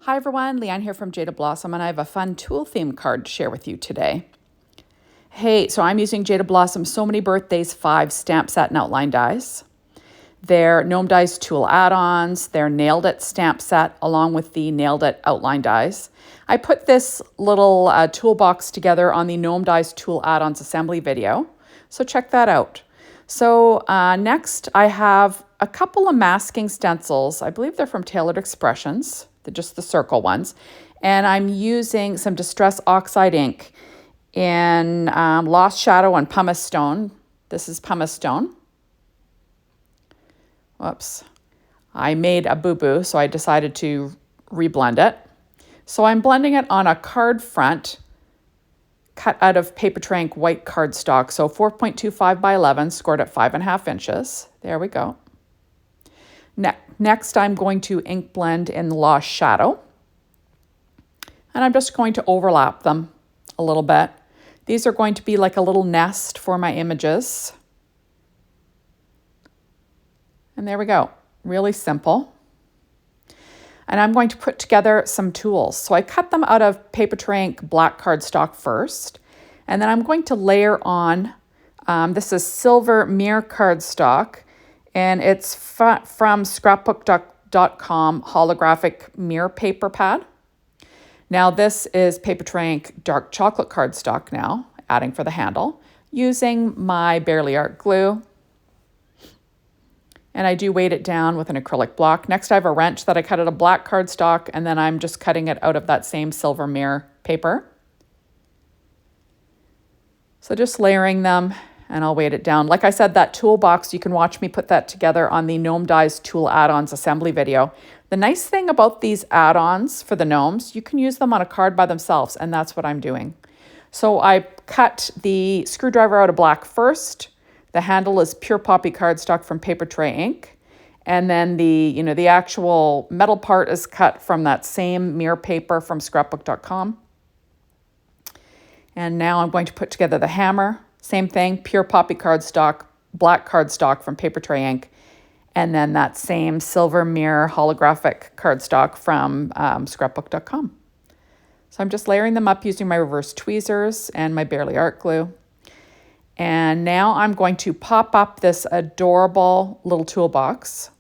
Hi everyone, Leanne here from Jada Blossom, and I have a fun tool theme card to share with you today. Hey, so I'm using Jada Blossom So Many Birthdays 5 stamp set and outline dies. They're Gnome Dies tool add-ons, they're Nailed It stamp set along with the Nailed It outline dies. I put this little toolbox together on the Gnome Dies tool add-ons assembly video, so check that out. So next I have a couple of masking stencils. I believe they're from Tailored Expressions. They're just the circle ones. And I'm using some Distress Oxide ink in Lost Shadow and Pumice Stone. This is Pumice Stone. Whoops. I made a boo-boo, so I decided to reblend it. So I'm blending it on a card front cut out of paper tray ink white cardstock. So 4.25 by 11, scored at 5.5 inches. There we go. Next, I'm going to ink blend in Lost Shadow. And I'm just going to overlap them a little bit. These are going to be like a little nest for my images. And there we go. Really simple. And I'm going to put together some tools. So I cut them out of paper tray ink black cardstock first. And then I'm going to layer on, this is silver mirror cardstock. And it's from scrapbook.com holographic mirror paper pad. Now this is paper tray ink dark chocolate cardstock now, adding for the handle, using my Barely Art glue. And I do weight it down with an acrylic block. Next I have a wrench that I cut out of black cardstock, and then I'm just cutting it out of that same silver mirror paper. So just layering them, and I'll weight it down. Like I said, that toolbox, you can watch me put that together on the Gnome Dies tool add-ons assembly video. The nice thing about these add-ons for the gnomes, you can use them on a card by themselves, and that's what I'm doing. So I cut the screwdriver out of black first. The handle is pure poppy cardstock from paper tray ink. And then the actual metal part is cut from that same mirror paper from scrapbook.com. And now I'm going to put together the hammer. Same thing, pure poppy cardstock, black cardstock from paper tray ink. And then that same silver mirror holographic cardstock from scrapbook.com. So I'm just layering them up using my reverse tweezers and my Barely Art glue. And now I'm going to pop up this adorable little toolbox.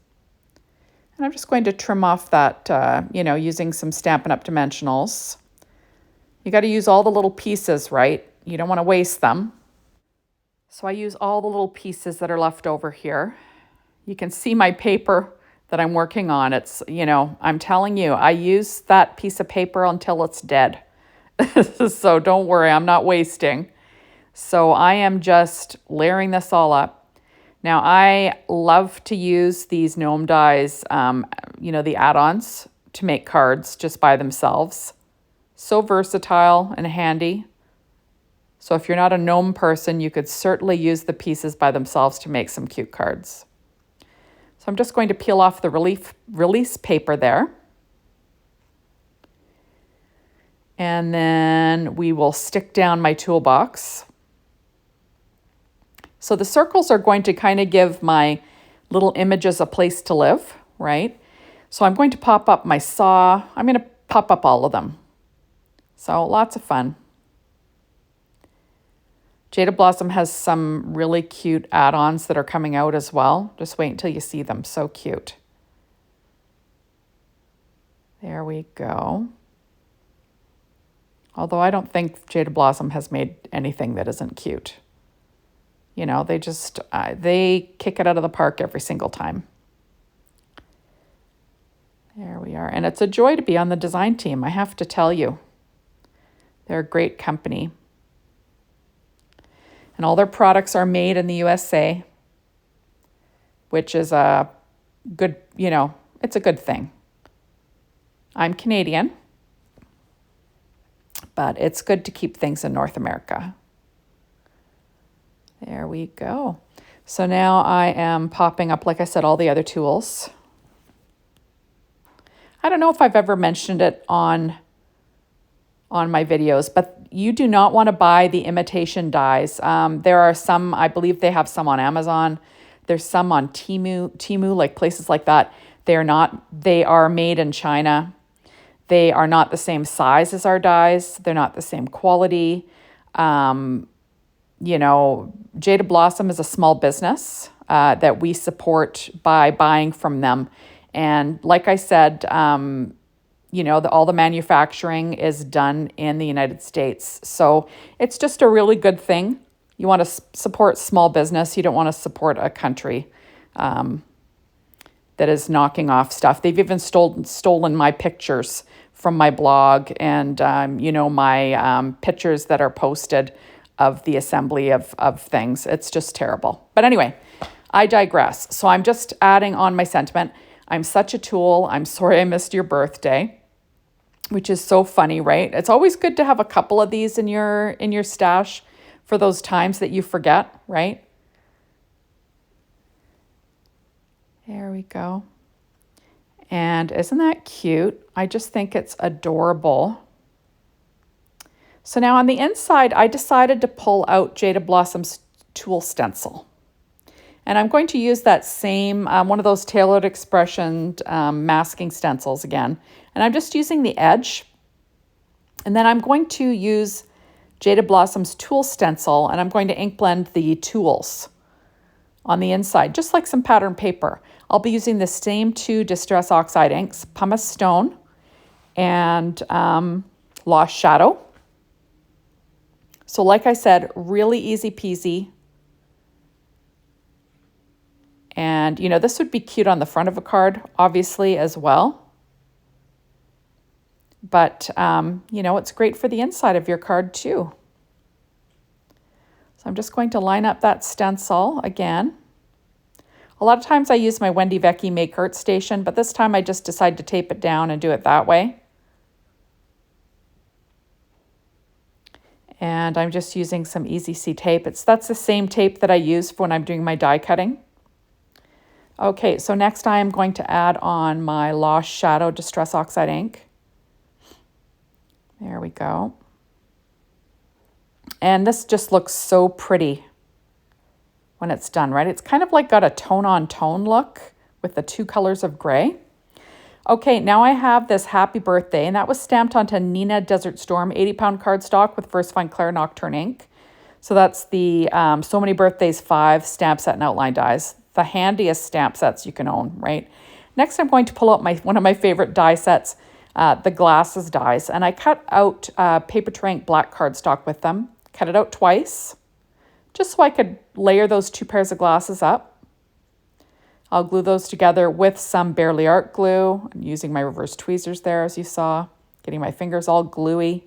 And I'm just going to trim off that, using some Stampin' Up! Dimensionals. You got to use all the little pieces, right? You don't want to waste them. So I use all the little pieces that are left over here. You can see my paper that I'm working on. It's, I'm telling you, I use that piece of paper until it's dead. So don't worry, I'm not wasting. So I am just layering this all up. Now I love to use these Gnome Dies, the add-ons to make cards just by themselves. So versatile and handy. So if you're not a gnome person, you could certainly use the pieces by themselves to make some cute cards. So I'm just going to peel off the release paper there. And then we will stick down my toolbox. So the circles are going to kind of give my little images a place to live, right? So I'm going to pop up my saw. I'm going to pop up all of them. So lots of fun. Jada Blossom has some really cute add-ons that are coming out as well. Just wait until you see them. So cute. There we go. Although I don't think Jada Blossom has made anything that isn't cute. They kick it out of the park every single time. There we are. And it's a joy to be on the design team, I have to tell you. They're a great company. And all their products are made in the USA, which is a good, it's a good thing. I'm Canadian, but it's good to keep things in North America. There we go. So now I am popping up, like I said, all the other tools. I don't know if I've ever mentioned it on my videos, but you do not want to buy the imitation dies. There are some, I believe they have some on Amazon. There's some on Temu, like places like that. They are made in China. They are not the same size as our dies. They're not the same quality. Jada Blossom is a small business that we support by buying from them. And like I said, all the manufacturing is done in the United States. So it's just a really good thing. You want to support small business. You don't want to support a country that is knocking off stuff. They've even stolen my pictures from my blog and, my pictures that are posted of the assembly of things. It's just terrible. But anyway, I digress. So I'm just adding on my sentiment. I'm such a tool. I'm sorry I missed your birthday, which is so funny, right? It's always good to have a couple of these in your stash for those times that you forget, right? There we go. And isn't that cute? I just think it's adorable. So now on the inside, I decided to pull out Jada Blossom's tulle stencil. And I'm going to use that same, one of those tailored expression masking stencils again. And I'm just using the edge. And then I'm going to use Jada Blossom's tulle stencil, and I'm going to ink blend the tools on the inside, just like some pattern paper. I'll be using the same two Distress Oxide inks, Pumice Stone and Lost Shadow. So like I said, really easy peasy. And, this would be cute on the front of a card, obviously, as well. But, it's great for the inside of your card, too. So I'm just going to line up that stencil again. A lot of times I use my Wendy Vecchi Make Art Station, but this time I just decided to tape it down and do it that way. And I'm just using some Easy C tape. That's the same tape that I use for when I'm doing my die cutting. Okay, so next I am going to add on my Lost Shadow Distress Oxide ink. There we go. And this just looks so pretty when it's done, right? It's kind of like got a tone-on-tone look with the two colors of gray. Okay, now I have this Happy Birthday, and that was stamped onto Nina Desert Storm 80-pound cardstock with VersaFine Claire Nocturne ink. So that's the So Many Birthdays 5 stamp set and outline dies. The handiest stamp sets you can own, right? Next, I'm going to pull out one of my favorite die sets, the Glasses dies, and I cut out paper tray ink black cardstock with them. Cut it out twice, just so I could layer those two pairs of glasses up. I'll glue those together with some Barely Art glue. I'm using my reverse tweezers there, as you saw, getting my fingers all gluey,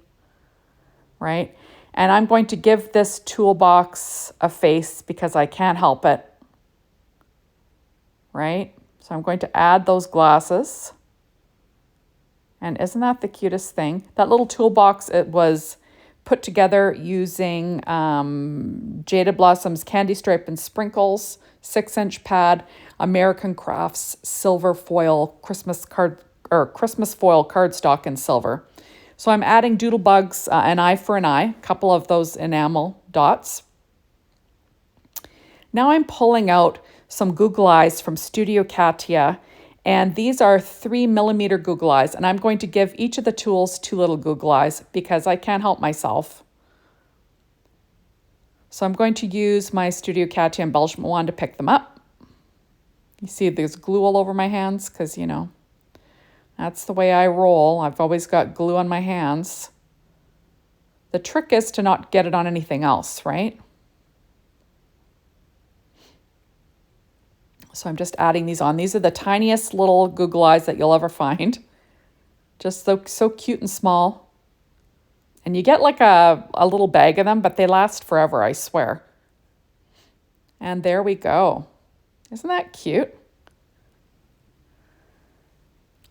right? And I'm going to give this toolbox a face because I can't help it, right? So I'm going to add those glasses. And isn't that the cutest thing? That little toolbox, it was put together using Jada Blossom's Candy Stripe and Sprinkles 6-inch pad, American Crafts silver foil Christmas foil cardstock in silver. So I'm adding Doodlebugs, an eye for an eye, a couple of those enamel dots. Now I'm pulling out some Google Eyes from Studio Katia, and these are 3mm Google Eyes, and I'm going to give each of the tools 2 little Google Eyes because I can't help myself. So I'm going to use my Studio Katia embellishment wand to pick them up. You see there's glue all over my hands because, that's the way I roll. I've always got glue on my hands. The trick is to not get it on anything else, right? So I'm just adding these on. These are the tiniest little Google Eyes that you'll ever find. Just so cute and small. And you get like a little bag of them, but they last forever, I swear. And there we go. Isn't that cute?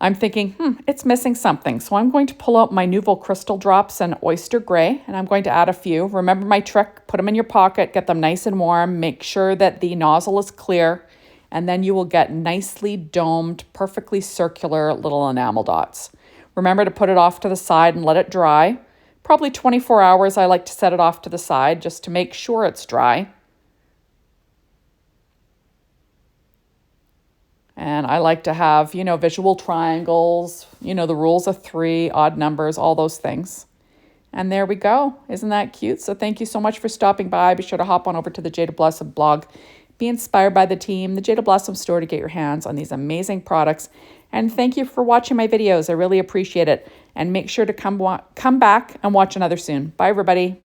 I'm thinking, it's missing something. So I'm going to pull out my Nouveau Crystal Drops in Oyster Gray, and I'm going to add a few. Remember my trick, put them in your pocket, get them nice and warm, make sure that the nozzle is clear, and then you will get nicely domed, perfectly circular little enamel dots. Remember to put it off to the side and let it dry. Probably 24 hours, I like to set it off to the side just to make sure it's dry. And I like to have, visual triangles, the rules of 3, odd numbers, all those things. And there we go. Isn't that cute? So thank you so much for stopping by. Be sure to hop on over to the Jada Blossom blog. Be inspired by the team, the Jada Blossom store, to get your hands on these amazing products. And thank you for watching my videos. I really appreciate it. And make sure to come back and watch another soon. Bye, everybody.